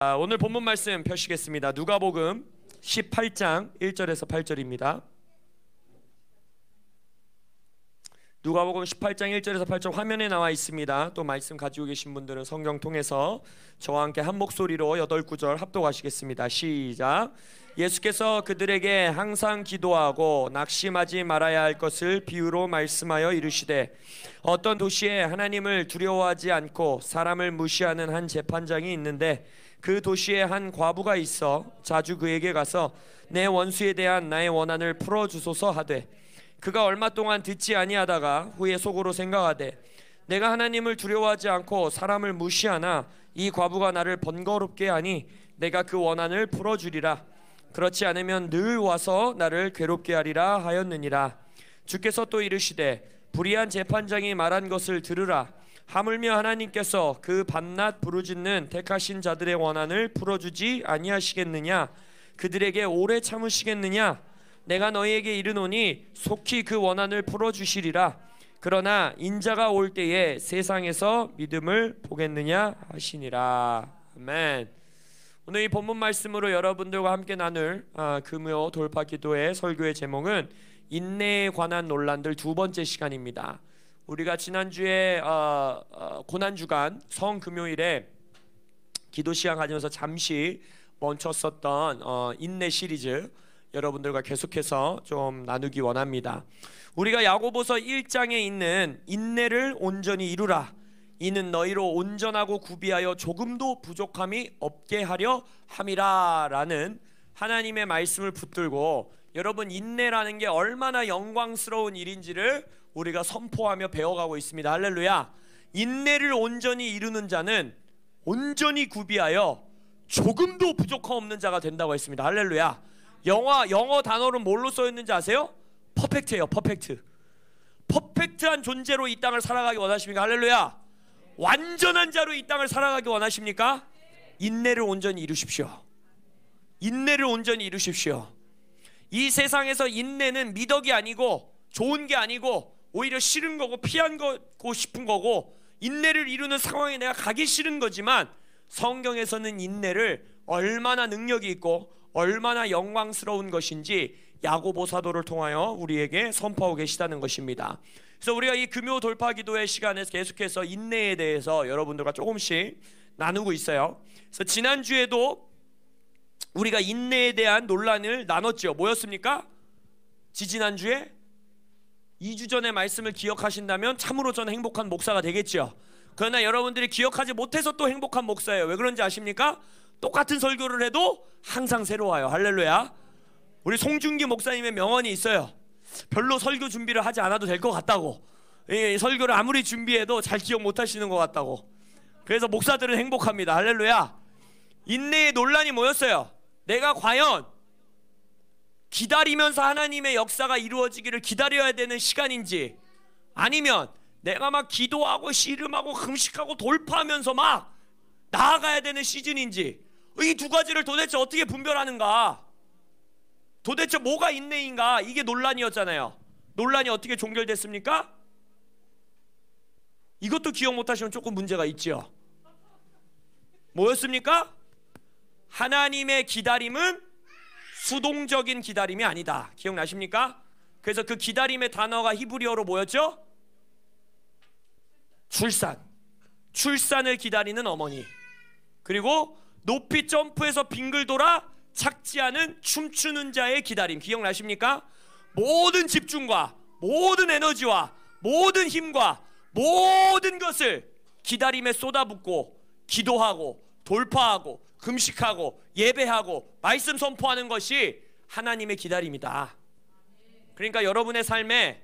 오늘 본문 말씀 펴시겠습니다. 누가복음 18장 1절에서 8절입니다. 누가복음 18장 1절에서 8절 화면에 나와 있습니다. 또 말씀 가지고 계신 분들은 성경 통해서 저와 함께 한 목소리로 8구절 합독하시겠습니다. 시작. 예수께서 그들에게 항상 기도하고 낙심하지 말아야 할 것을 비유로 말씀하여 이르시되, 어떤 도시에 하나님을 두려워하지 않고 사람을 무시하는 한 재판장이 있는데, 그 도시에 한 과부가 있어 자주 그에게 가서 내 원수에 대한 나의 원한을 풀어주소서 하되, 그가 얼마 동안 듣지 아니하다가 후에 속으로 생각하되, 내가 하나님을 두려워하지 않고 사람을 무시하나 이 과부가 나를 번거롭게 하니 내가 그 원한을 풀어주리라. 그렇지 않으면 늘 와서 나를 괴롭게 하리라 하였느니라. 주께서 또 이르시되, 불의한 재판장이 말한 것을 들으라. 하물며 하나님께서 그 밤낮 부르짖는 택하신 자들의 원한을 풀어주지 아니하시겠느냐? 그들에게 오래 참으시겠느냐? 내가 너희에게 이르노니 속히 그 원한을 풀어주시리라. 그러나 인자가 올 때에 세상에서 믿음을 보겠느냐 하시니라. 아멘. 오늘 이 본문 말씀으로 여러분들과 함께 나눌 금요 돌파 기도의 설교의 제목은 인내에 관한 논란들 두 번째 시간입니다. 우리가 지난주에 고난주간 성금요일에 기도 시간 가지면서 잠시 멈췄었던 인내 시리즈 여러분들과 계속해서 좀 나누기 원합니다. 우리가 야고보서 1장에 있는 인내를 온전히 이루라. 이는 너희로 온전하고 구비하여 조금도 부족함이 없게 하려 함이라 라는 하나님의 말씀을 붙들고, 여러분 인내라는 게 얼마나 영광스러운 일인지를 우리가 선포하며 배워가고 있습니다. 할렐루야. 인내를 온전히 이루는 자는 온전히 구비하여 조금도 부족함 없는 자가 된다고 했습니다. 할렐루야. 영어 단어는 뭘로 써있는지 아세요? 퍼펙트예요. 퍼펙트. 퍼펙트한 존재로 이 땅을 살아가기 원하십니까? 할렐루야. 완전한 자로 이 땅을 살아가기 원하십니까? 인내를 온전히 이루십시오. 인내를 온전히 이루십시오. 이 세상에서 인내는 미덕이 아니고 좋은 게 아니고 오히려 싫은 거고 피하고 싶은 거고, 인내를 이루는 상황에 내가 가기 싫은 거지만, 성경에서는 인내를 얼마나 능력이 있고 얼마나 영광스러운 것인지 야고보 사도를 통하여 우리에게 선포하고 계시다는 것입니다. 그래서 우리가 이 금요 돌파 기도의 시간에 계속해서 인내에 대해서 여러분들과 조금씩 나누고 있어요. 그래서 지난주에도 우리가 인내에 대한 논란을 나눴죠. 뭐였습니까? 지지난주에 2주 전의 말씀을 기억하신다면 참으로 저는 행복한 목사가 되겠죠. 그러나 여러분들이 기억하지 못해서 또 행복한 목사예요. 왜 그런지 아십니까? 똑같은 설교를 해도 항상 새로워요. 할렐루야. 우리 송중기 목사님의 명언이 있어요. 별로 설교 준비를 하지 않아도 될 것 같다고. 설교를 아무리 준비해도 잘 기억 못 하시는 것 같다고. 그래서 목사들은 행복합니다. 할렐루야. 인내의 논란이 뭐였어요? 내가 과연 기다리면서 하나님의 역사가 이루어지기를 기다려야 되는 시간인지, 아니면 내가 막 기도하고 씨름하고 금식하고 돌파하면서 막 나아가야 되는 시즌인지, 이 두 가지를 도대체 어떻게 분별하는가? 도대체 뭐가 인내인가? 이게 논란이었잖아요. 논란이 어떻게 종결됐습니까? 이것도 기억 못하시면 조금 문제가 있죠. 뭐였습니까? 하나님의 기다림은 수동적인 기다림이 아니다. 기억나십니까? 그래서 그 기다림의 단어가 히브리어로 뭐였죠? 출산을 기다리는 어머니, 그리고 높이 점프해서 빙글 돌아 착지하는 춤추는 자의 기다림. 기억나십니까? 모든 집중과 모든 에너지와 모든 힘과 모든 것을 기다림에 쏟아붓고 기도하고 돌파하고 금식하고 예배하고 말씀 선포하는 것이 하나님의 기다림이다. 그러니까 여러분의 삶에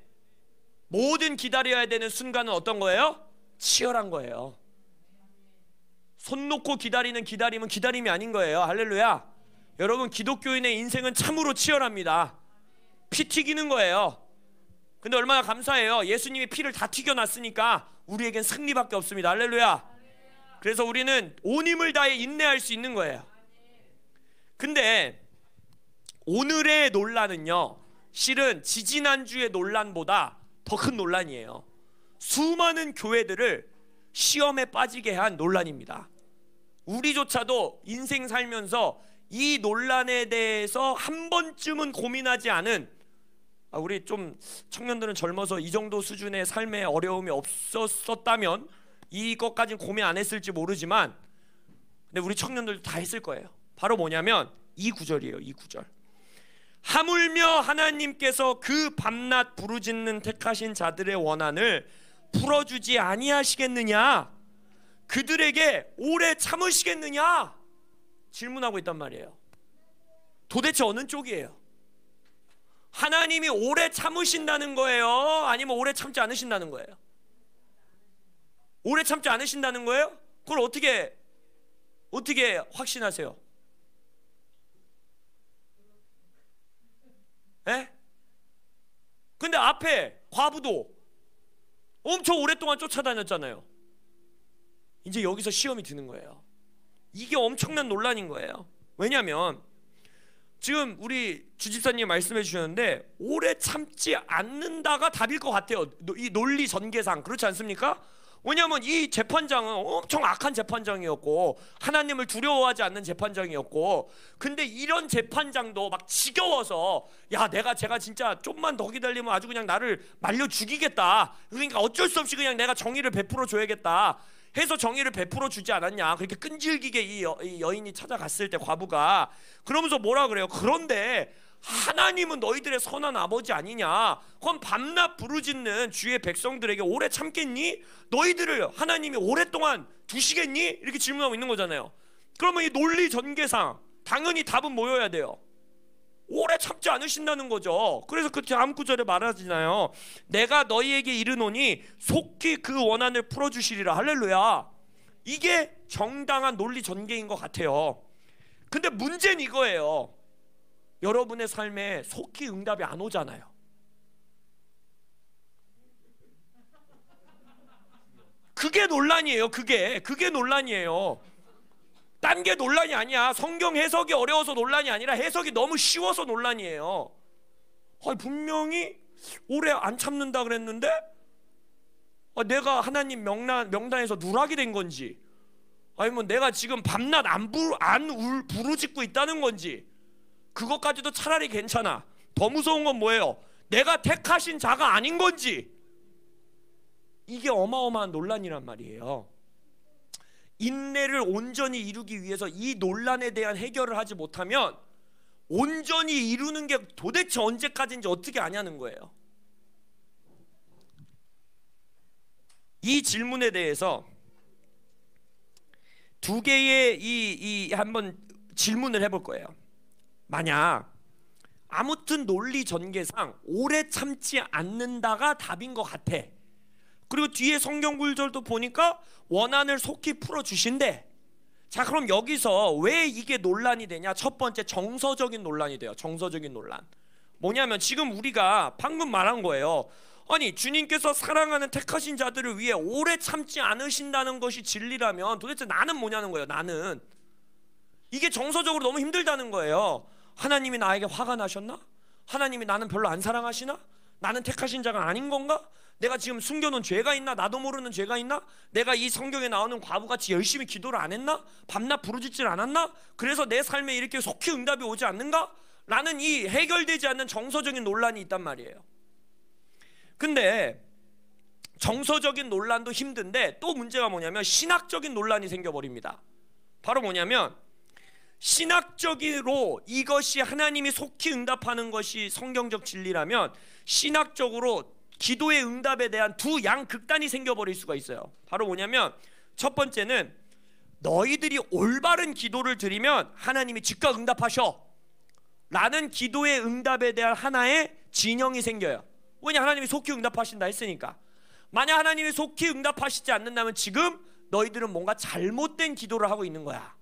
모든 기다려야 되는 순간은 어떤 거예요? 치열한 거예요. 손 놓고 기다리는 기다림은 기다림이 아닌 거예요. 할렐루야. 여러분, 기독교인의 인생은 참으로 치열합니다. 피 튀기는 거예요. 근데 얼마나 감사해요. 예수님이 피를 다 튀겨놨으니까 우리에겐 승리밖에 없습니다. 할렐루야. 그래서 우리는 온 힘을 다해 인내할 수 있는 거예요. 근데 오늘의 논란은요, 실은 지지난주의 논란보다 더 큰 논란이에요. 수많은 교회들을 시험에 빠지게 한 논란입니다. 우리조차도 인생 살면서 이 논란에 대해서 한 번쯤은 고민하지 않은, 우리 좀 청년들은 젊어서 이 정도 수준의 삶의 어려움이 없었다면 이것까지는 고민 안 했을지 모르지만, 근데 우리 청년들도 다 했을 거예요. 바로 뭐냐면 이 구절이에요. 이 구절. 하물며 하나님께서 그 밤낮 부르짖는 택하신 자들의 원한을 풀어주지 아니하시겠느냐, 그들에게 오래 참으시겠느냐 질문하고 있단 말이에요. 도대체 어느 쪽이에요? 하나님이 오래 참으신다는 거예요? 아니면 오래 참지 않으신다는 거예요? 오래 참지 않으신다는 거예요? 그걸 어떻게 확신하세요? 예? 근데 앞에 과부도 엄청 오랫동안 쫓아다녔잖아요. 이제 여기서 시험이 드는 거예요. 이게 엄청난 논란인 거예요. 왜냐하면 지금 우리 주집사님 말씀해 주셨는데 오래 참지 않는다가 답일 것 같아요. 이 논리 전개상 그렇지 않습니까? 왜냐하면 이 재판장은 엄청 악한 재판장이었고 하나님을 두려워하지 않는 재판장이었고, 근데 이런 재판장도 막 지겨워서 야 제가 진짜 좀만 더 기다리면 아주 그냥 나를 말려 죽이겠다, 그러니까 어쩔 수 없이 그냥 내가 정의를 베풀어 줘야겠다 해서 정의를 베풀어 주지 않았냐. 그렇게 끈질기게 이 여인이 찾아갔을 때 과부가 그러면서 뭐라 그래요? 그런데 하나님은 너희들의 선한 아버지 아니냐? 그럼 밤낮 부르짖는 주의 백성들에게 오래 참겠니? 너희들을 하나님이 오랫동안 두시겠니? 이렇게 질문하고 있는 거잖아요. 그러면 이 논리 전개상 당연히 답은 뭐여야 돼요? 오래 참지 않으신다는 거죠. 그래서 그 다음 구절에 말하잖아요. 내가 너희에게 이르노니 속히 그 원한을 풀어주시리라. 할렐루야. 이게 정당한 논리 전개인 것 같아요. 근데 문제는 이거예요. 여러분의 삶에 속히 응답이 안 오잖아요. 그게 논란이에요. 그게 논란이에요. 딴 게 논란이 아니야. 성경 해석이 어려워서 논란이 아니라 해석이 너무 쉬워서 논란이에요. 분명히 오래 안 참는다 그랬는데 내가 하나님 명단에서 누락이 된 건지, 아니면 내가 지금 밤낮 안 부르짖고 있다는 건지, 그것까지도 차라리 괜찮아. 더 무서운 건 뭐예요? 내가 택하신 자가 아닌 건지. 이게 어마어마한 논란이란 말이에요. 인내를 온전히 이루기 위해서 이 논란에 대한 해결을 하지 못하면 온전히 이루는 게 도대체 언제까지인지 어떻게 아냐는 거예요. 이 질문에 대해서 두 개의 한번 질문을 해볼 거예요. 만약 아무튼 논리 전개상 오래 참지 않는다가 답인 것 같아. 그리고 뒤에 성경 구절도 보니까 원한을 속히 풀어주신대. 자, 그럼 여기서 왜 이게 논란이 되냐? 첫 번째, 정서적인 논란이 돼요. 정서적인 논란. 뭐냐면 지금 우리가 방금 말한 거예요. 아니, 주님께서 사랑하는 택하신 자들을 위해 오래 참지 않으신다는 것이 진리라면 도대체 나는 뭐냐는 거예요. 나는 이게 정서적으로 너무 힘들다는 거예요. 하나님이 나에게 화가 나셨나? 하나님이 나는 별로 안 사랑하시나? 나는 택하신 자가 아닌 건가? 내가 지금 숨겨놓은 죄가 있나? 나도 모르는 죄가 있나? 내가 이 성경에 나오는 과부같이 열심히 기도를 안 했나? 밤낮 부르짖질 않았나? 그래서 내 삶에 이렇게 속히 응답이 오지 않는가? 라는 이 해결되지 않는 정서적인 논란이 있단 말이에요. 근데 정서적인 논란도 힘든데 또 문제가 뭐냐면 신학적인 논란이 생겨버립니다. 바로 뭐냐면 신학적으로 이것이 하나님이 속히 응답하는 것이 성경적 진리라면 신학적으로 기도의 응답에 대한 두 양극단이 생겨버릴 수가 있어요. 바로 뭐냐면 첫 번째는 너희들이 올바른 기도를 드리면 하나님이 즉각 응답하셔 라는 기도의 응답에 대한 하나의 진영이 생겨요. 왜냐? 하나님이 속히 응답하신다 했으니까. 만약 하나님이 속히 응답하시지 않는다면 지금 너희들은 뭔가 잘못된 기도를 하고 있는 거야.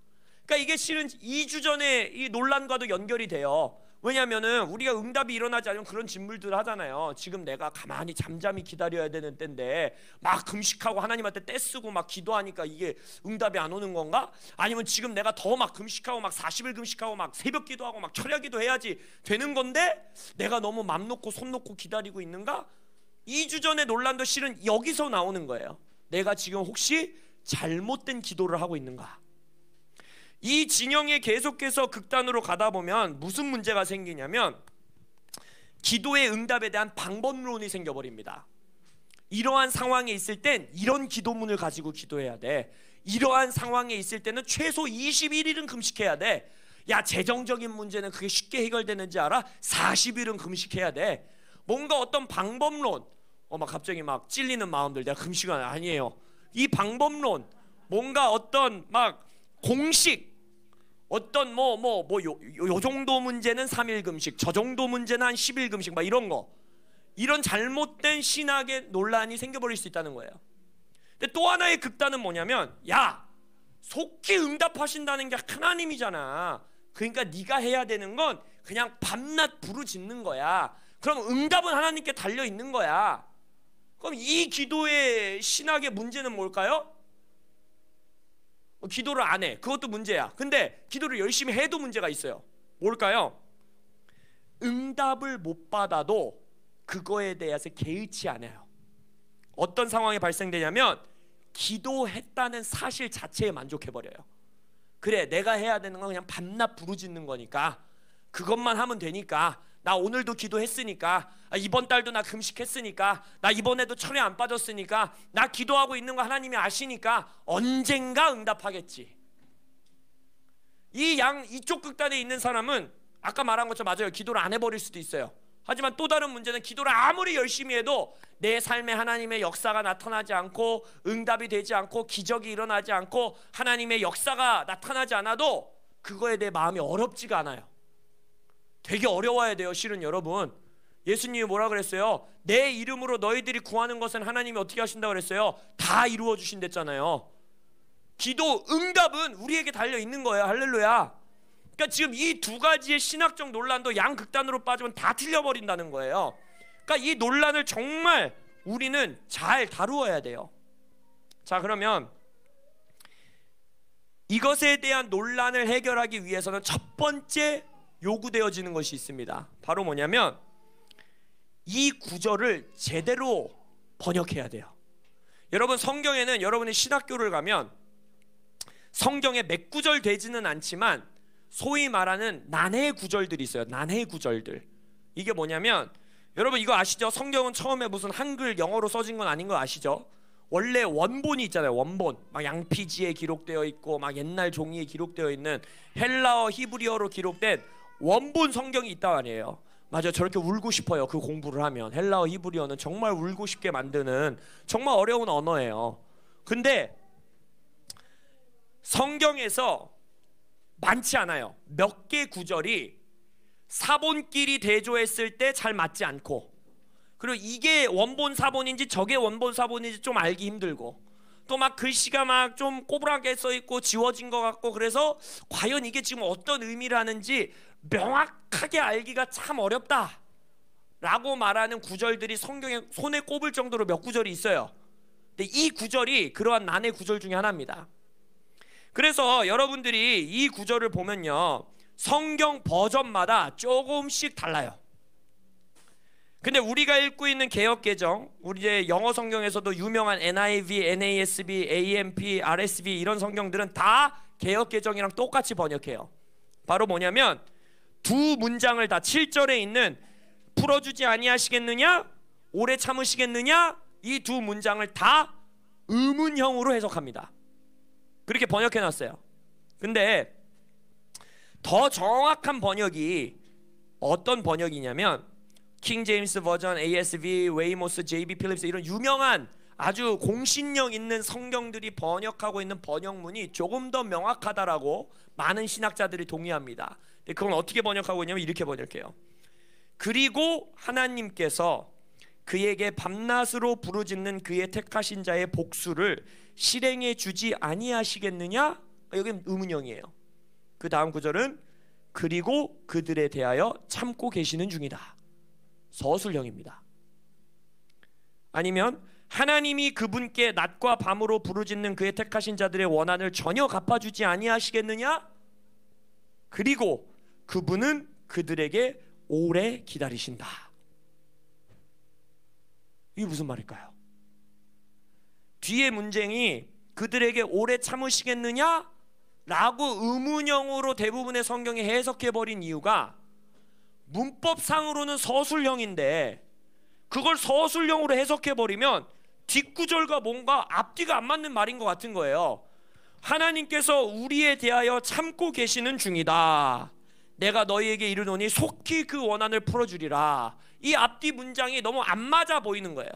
그러니까 이게 실은 2주 전에 이 논란과도 연결이 돼요. 왜냐하면은 우리가 응답이 일어나지 않으면 그런 질문들을 하잖아요. 지금 내가 가만히 잠잠히 기다려야 되는 때인데 막 금식하고 하나님한테 떼쓰고 막 기도하니까 이게 응답이 안 오는 건가? 아니면 지금 내가 더 막 금식하고 막 40일 금식하고 막 새벽 기도하고 막 철야 기도해야지 되는 건데 내가 너무 맘 놓고 손 놓고 기다리고 있는가? 2주 전의 논란도 실은 여기서 나오는 거예요. 내가 지금 혹시 잘못된 기도를 하고 있는가? 이 진영에 계속해서 극단으로 가다 보면 무슨 문제가 생기냐면 기도의 응답에 대한 방법론이 생겨버립니다. 이러한 상황에 있을 땐 이런 기도문을 가지고 기도해야 돼. 이러한 상황에 있을 때는 최소 21일은 금식해야 돼. 야, 재정적인 문제는 그게 쉽게 해결되는지 알아? 40일은 금식해야 돼. 뭔가 어떤 방법론, 막 갑자기 막 찔리는 마음들, 내가 금식은 아니에요. 이 방법론, 뭔가 어떤 막 공식, 어떤 요 정도 문제는 3일 금식, 저 정도 문제는 한 10일 금식, 막 이런 거, 이런 잘못된 신학의 논란이 생겨버릴 수 있다는 거예요. 근데 또 하나의 극단은 뭐냐면, 야, 속히 응답하신다는 게 하나님이잖아. 그러니까 네가 해야 되는 건 그냥 밤낮 부르짖는 거야. 그럼 응답은 하나님께 달려 있는 거야. 그럼 이 기도의 신학의 문제는 뭘까요? 기도를 안 해. 그것도 문제야. 근데 기도를 열심히 해도 문제가 있어요. 뭘까요? 응답을 못 받아도 그거에 대해서 개의치 않아요. 어떤 상황이 발생되냐면 기도했다는 사실 자체에 만족해버려요. 그래, 내가 해야 되는 건 그냥 밤낮 부르짖는 거니까, 그것만 하면 되니까, 나 오늘도 기도했으니까, 이번 달도 나 금식했으니까, 나 이번에도 철에 안 빠졌으니까, 나 기도하고 있는 거 하나님이 아시니까 언젠가 응답하겠지. 이쪽 극단에 있는 사람은 아까 말한 것처럼 맞아요. 기도를 안 해버릴 수도 있어요. 하지만 또 다른 문제는 기도를 아무리 열심히 해도 내 삶에 하나님의 역사가 나타나지 않고, 응답이 되지 않고, 기적이 일어나지 않고, 하나님의 역사가 나타나지 않아도 그거에 대해 마음이 어렵지가 않아요. 되게 어려워야 돼요. 실은 여러분, 예수님이 뭐라 그랬어요? 내 이름으로 너희들이 구하는 것은 하나님이 어떻게 하신다고 그랬어요? 다 이루어 주신댔잖아요. 기도 응답은 우리에게 달려 있는 거예요. 할렐루야. 그러니까 지금 이 두 가지의 신학적 논란도 양극단으로 빠지면 다 틀려버린다는 거예요. 그러니까 이 논란을 정말 우리는 잘 다루어야 돼요. 자, 그러면 이것에 대한 논란을 해결하기 위해서는 첫 번째 요구되어지는 것이 있습니다. 바로 뭐냐면 이 구절을 제대로 번역해야 돼요. 여러분, 성경에는 여러분이 신학교를 가면 성경에 몇 구절 되지는 않지만 소위 말하는 난해 구절들이 있어요. 난해 구절들. 이게 뭐냐면, 여러분 이거 아시죠? 성경은 처음에 무슨 한글 영어로 써진 건 아닌 거 아시죠? 원래 원본이 있잖아요. 원본, 막 양피지에 기록되어 있고, 막 옛날 종이에 기록되어 있는 헬라어, 히브리어로 기록된 원본 성경이 있단 말이에요. 맞아요. 저렇게 울고 싶어요. 그 공부를 하면. 헬라어, 히브리어는 정말 울고 싶게 만드는 정말 어려운 언어예요. 근데 성경에서 많지 않아요. 몇 개 구절이 사본끼리 대조했을 때 잘 맞지 않고, 그리고 이게 원본 사본인지 저게 원본 사본인지 좀 알기 힘들고, 또 막 글씨가 막 좀 꼬부라게 써 있고 지워진 것 같고, 그래서 과연 이게 지금 어떤 의미를 하는지 명확하게 알기가 참 어렵다 라고 말하는 구절들이 성경에 손에 꼽을 정도로 몇 구절이 있어요. 근데 이 구절이 그러한 난해 구절 중에 하나입니다. 그래서 여러분들이 이 구절을 보면요, 성경 버전마다 조금씩 달라요. 근데 우리가 읽고 있는 개역개정, 우리 이제 영어 성경에서도 유명한 NIV, NASB, AMP, RSV 이런 성경들은 다 개역개정이랑 똑같이 번역해요. 바로 뭐냐면 두 문장을 다 7절에 있는 풀어주지 아니하시겠느냐, 오래 참으시겠느냐, 이 두 문장을 다 의문형으로 해석합니다. 그렇게 번역해놨어요. 근데 더 정확한 번역이 어떤 번역이냐면 킹 제임스 버전, ASV, 웨이모스, JB 필립스 이런 유명한 아주 공신력 있는 성경들이 번역하고 있는 번역문이 조금 더 명확하다라고 많은 신학자들이 동의합니다. 근데 그건 어떻게 번역하고 있냐면 이렇게 번역해요. 그리고 하나님께서 그에게 밤낮으로 부르짖는 그의 택하신 자의 복수를 실행해 주지 아니하시겠느냐? 여기 의문형이에요. 그 다음 구절은 그리고 그들에 대하여 참고 계시는 중이다. 서술형입니다. 아니면 하나님이 그분께 낮과 밤으로 부르짖는 그의 택하신 자들의 원한을 전혀 갚아주지 아니하시겠느냐? 그리고 그분은 그들에게 오래 기다리신다. 이게 무슨 말일까요? 뒤에 문장이 그들에게 오래 참으시겠느냐를 라고 의문형으로 대부분의 성경이 해석해버린 이유가 문법상으로는 서술형인데 그걸 서술형으로 해석해버리면 뒷구절과 뭔가 앞뒤가 안 맞는 말인 것 같은 거예요. 하나님께서 우리에 대하여 참고 계시는 중이다. 내가 너희에게 이르노니 속히 그 원한을 풀어주리라. 이 앞뒤 문장이 너무 안 맞아 보이는 거예요.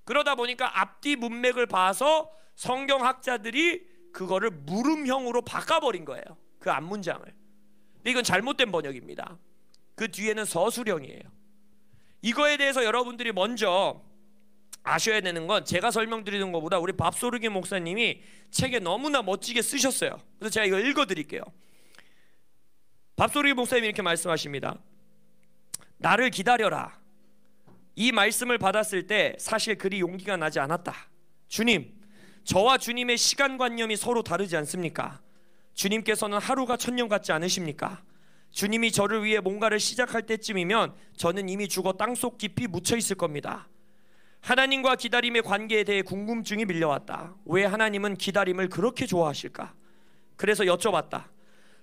그러다 보니까 앞뒤 문맥을 봐서 성경학자들이 그거를 물음형으로 바꿔버린 거예요. 그 앞문장을. 근데 이건 잘못된 번역입니다. 그 뒤에는 서술형이에요. 이거에 대해서 여러분들이 먼저 아셔야 되는 건 제가 설명드리는 것보다 우리 밥소르기 목사님이 책에 너무나 멋지게 쓰셨어요. 그래서 제가 이거 읽어드릴게요. 밥소르기 목사님이 이렇게 말씀하십니다. 나를 기다려라. 이 말씀을 받았을 때 사실 그리 용기가 나지 않았다. 주님, 저와 주님의 시간관념이 서로 다르지 않습니까? 주님께서는 하루가 천년 같지 않으십니까? 주님이 저를 위해 뭔가를 시작할 때쯤이면 저는 이미 죽어 땅속 깊이 묻혀 있을 겁니다. 하나님과 기다림의 관계에 대해 궁금증이 밀려왔다. 왜 하나님은 기다림을 그렇게 좋아하실까? 그래서 여쭤봤다.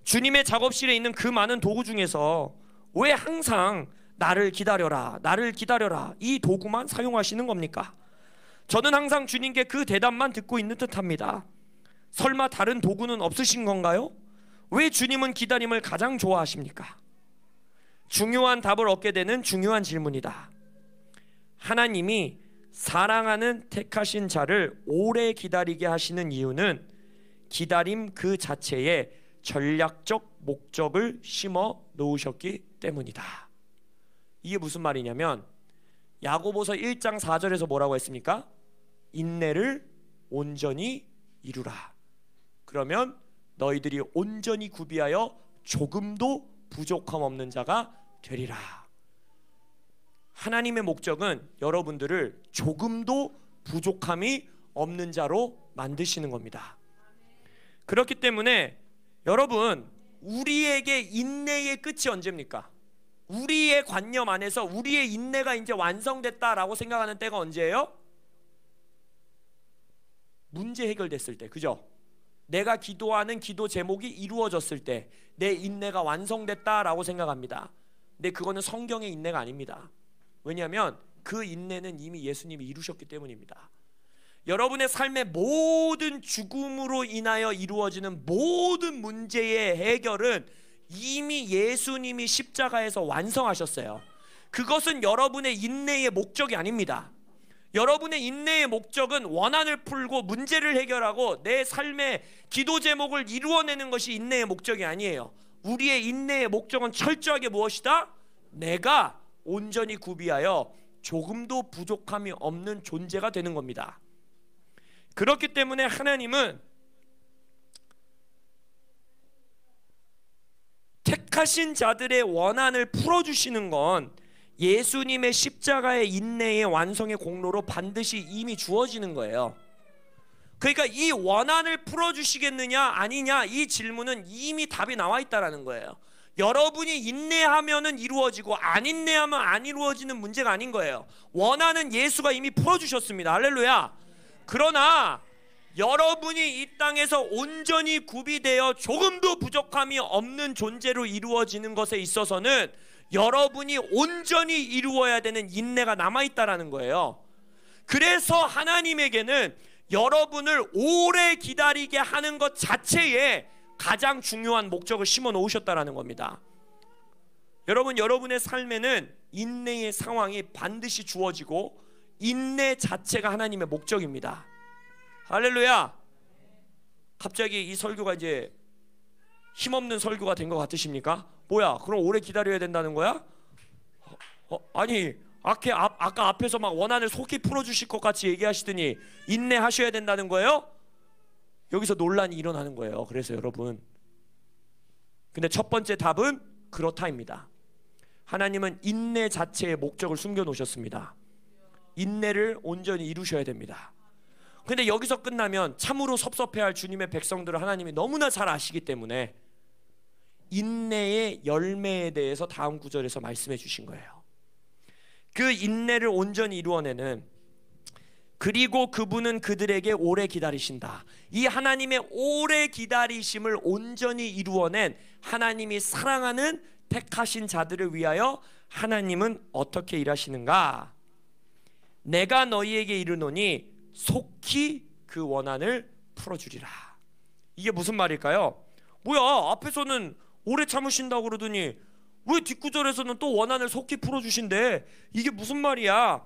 주님의 작업실에 있는 그 많은 도구 중에서 왜 항상 나를 기다려라, 나를 기다려라 이 도구만 사용하시는 겁니까? 저는 항상 주님께 그 대답만 듣고 있는 듯합니다. 설마 다른 도구는 없으신 건가요? 왜 주님은 기다림을 가장 좋아하십니까? 중요한 답을 얻게 되는 중요한 질문이다. 하나님이 사랑하는 택하신 자를 오래 기다리게 하시는 이유는 기다림 그 자체에 전략적 목적을 심어 놓으셨기 때문이다. 이게 무슨 말이냐면 야고보서 1장 4절에서 뭐라고 했습니까? 인내를 온전히 이루라. 그러면 너희들이 온전히 구비하여 조금도 부족함 없는 자가 되리라. 하나님의 목적은 여러분들을 조금도 부족함이 없는 자로 만드시는 겁니다. 그렇기 때문에 여러분, 우리에게 인내의 끝이 언제입니까? 우리의 관념 안에서 우리의 인내가 이제 완성됐다라고 생각하는 때가 언제예요? 문제 해결됐을 때, 그죠? 내가 기도하는 기도 제목이 이루어졌을 때 내 인내가 완성됐다라고 생각합니다. 근데 그거는 성경의 인내가 아닙니다. 왜냐하면 그 인내는 이미 예수님이 이루셨기 때문입니다. 여러분의 삶의 모든 죽음으로 인하여 이루어지는 모든 문제의 해결은 이미 예수님이 십자가에서 완성하셨어요. 그것은 여러분의 인내의 목적이 아닙니다. 여러분의 인내의 목적은 원한을 풀고 문제를 해결하고 내 삶의 기도 제목을 이루어내는 것이 인내의 목적이 아니에요. 우리의 인내의 목적은 철저하게 무엇이다? 내가 온전히 구비하여 조금도 부족함이 없는 존재가 되는 겁니다. 그렇기 때문에 하나님은 택하신 자들의 원한을 풀어주시는 건 예수님의 십자가의 인내의 완성의 공로로 반드시 이미 주어지는 거예요. 그러니까 이 원한을 풀어주시겠느냐 아니냐 이 질문은 이미 답이 나와 있다라는 거예요. 여러분이 인내하면은 이루어지고 안 인내하면 안 이루어지는 문제가 아닌 거예요. 원한은 예수가 이미 풀어주셨습니다. 할렐루야. 그러나 여러분이 이 땅에서 온전히 구비되어 조금도 부족함이 없는 존재로 이루어지는 것에 있어서는 여러분이 온전히 이루어야 되는 인내가 남아있다라는 거예요. 그래서 하나님에게는 여러분을 오래 기다리게 하는 것 자체에 가장 중요한 목적을 심어 놓으셨다라는 겁니다. 여러분, 여러분의 삶에는 인내의 상황이 반드시 주어지고 인내 자체가 하나님의 목적입니다. 할렐루야. 갑자기 이 설교가 이제 힘없는 설교가 된 것 같으십니까? 뭐야, 그럼 오래 기다려야 된다는 거야? 아니 아까 앞에서 막 원한을 속히 풀어주실 것 같이 얘기하시더니 인내하셔야 된다는 거예요? 여기서 논란이 일어나는 거예요. 그래서 여러분, 근데 첫 번째 답은 그렇다입니다. 하나님은 인내 자체의 목적을 숨겨 놓으셨습니다. 인내를 온전히 이루셔야 됩니다. 근데 여기서 끝나면 참으로 섭섭해할 주님의 백성들을 하나님이 너무나 잘 아시기 때문에 인내의 열매에 대해서 다음 구절에서 말씀해 주신 거예요. 그 인내를 온전히 이루어내는 그리고 그분은 그들에게 오래 기다리신다. 이 하나님의 오래 기다리심을 온전히 이루어낸 하나님이 사랑하는 택하신 자들을 위하여 하나님은 어떻게 일하시는가? 내가 너희에게 이르노니 속히 그 원한을 풀어주리라. 이게 무슨 말일까요? 뭐야, 앞에서는 오래 참으신다고 그러더니 왜 뒷구절에서는 또 원한을 속히 풀어주신대? 이게 무슨 말이야?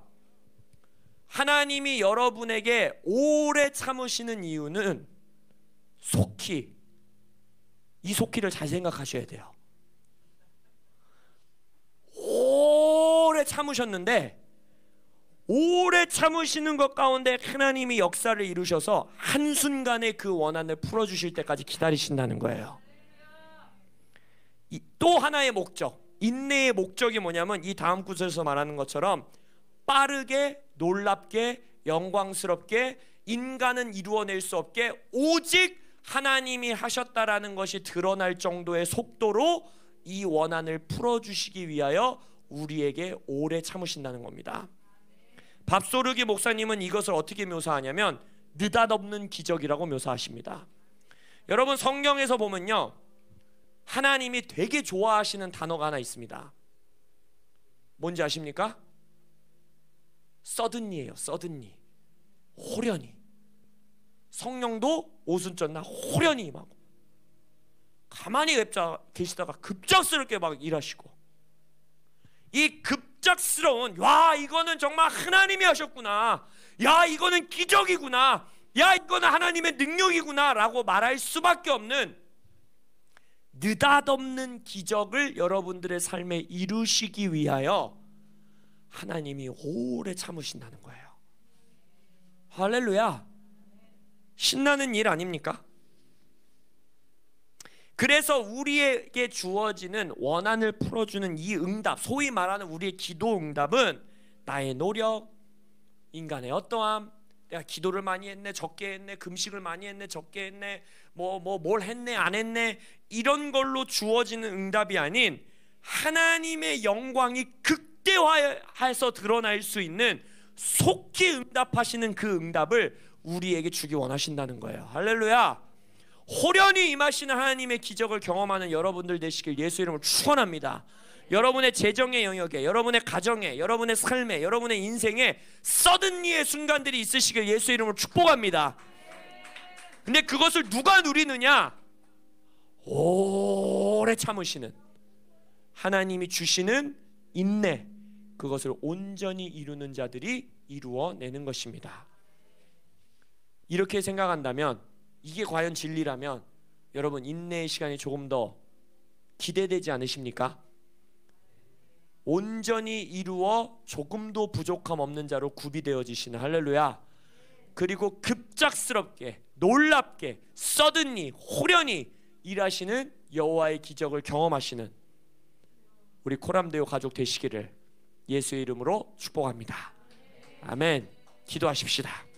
하나님이 여러분에게 오래 참으시는 이유는 속히, 이 속히를 잘 생각하셔야 돼요. 오래 참으셨는데 오래 참으시는 것 가운데 하나님이 역사를 이루셔서 한순간에 그 원한을 풀어주실 때까지 기다리신다는 거예요. 또 하나의 목적, 인내의 목적이 뭐냐면 이 다음 구절에서 말하는 것처럼 빠르게, 놀랍게, 영광스럽게, 인간은 이루어낼 수 없게 오직 하나님이 하셨다라는 것이 드러날 정도의 속도로 이 원한을 풀어주시기 위하여 우리에게 오래 참으신다는 겁니다. 밥소르기 목사님은 이것을 어떻게 묘사하냐면 느닷없는 기적이라고 묘사하십니다. 여러분, 성경에서 보면요, 하나님이 되게 좋아하시는 단어가 하나 있습니다. 뭔지 아십니까? 서든리예요. 서든리. 호련히. 성령도 오순절날 호련히 임하고 가만히 계시다가 급작스럽게 막 일하시고, 이 급작스러운, 와 이거는 정말 하나님이 하셨구나, 야 이거는 기적이구나, 야 이거는 하나님의 능력이구나 라고 말할 수밖에 없는 느닷없는 기적을 여러분들의 삶에 이루시기 위하여 하나님이 오래 참으신다는 거예요. 할렐루야. 신나는 일 아닙니까? 그래서 우리에게 주어지는 원한을 풀어주는 이 응답, 소위 말하는 우리의 기도 응답은 나의 노력, 인간의 어떠함, 내가 기도를 많이 했네, 적게 했네, 금식을 많이 했네, 적게 했네, 뭘 했네, 안 했네, 이런 걸로 주어지는 응답이 아닌 하나님의 영광이 극대화해서 드러날 수 있는 속히 응답하시는 그 응답을 우리에게 주기 원하신다는 거예요. 할렐루야. 호련히 임하시는 하나님의 기적을 경험하는 여러분들 되시길 예수 이름으로 축원합니다. 여러분의 재정의 영역에, 여러분의 가정에, 여러분의 삶에, 여러분의 인생에 서든리의 순간들이 있으시길 예수 이름으로 축복합니다. 근데 그것을 누가 누리느냐? 오래 참으시는 하나님이 주시는 인내, 그것을 온전히 이루는 자들이 이루어내는 것입니다. 이렇게 생각한다면, 이게 과연 진리라면 여러분 인내의 시간이 조금 더 기대되지 않으십니까? 온전히 이루어 조금도 부족함 없는 자로 구비되어지시는, 할렐루야. 그리고 급작스럽게, 놀랍게, 서든리, 호련히 일하시는 여호와의 기적을 경험하시는 우리 코람데오 가족 되시기를 예수의 이름으로 축복합니다. 아멘. 기도하십시다.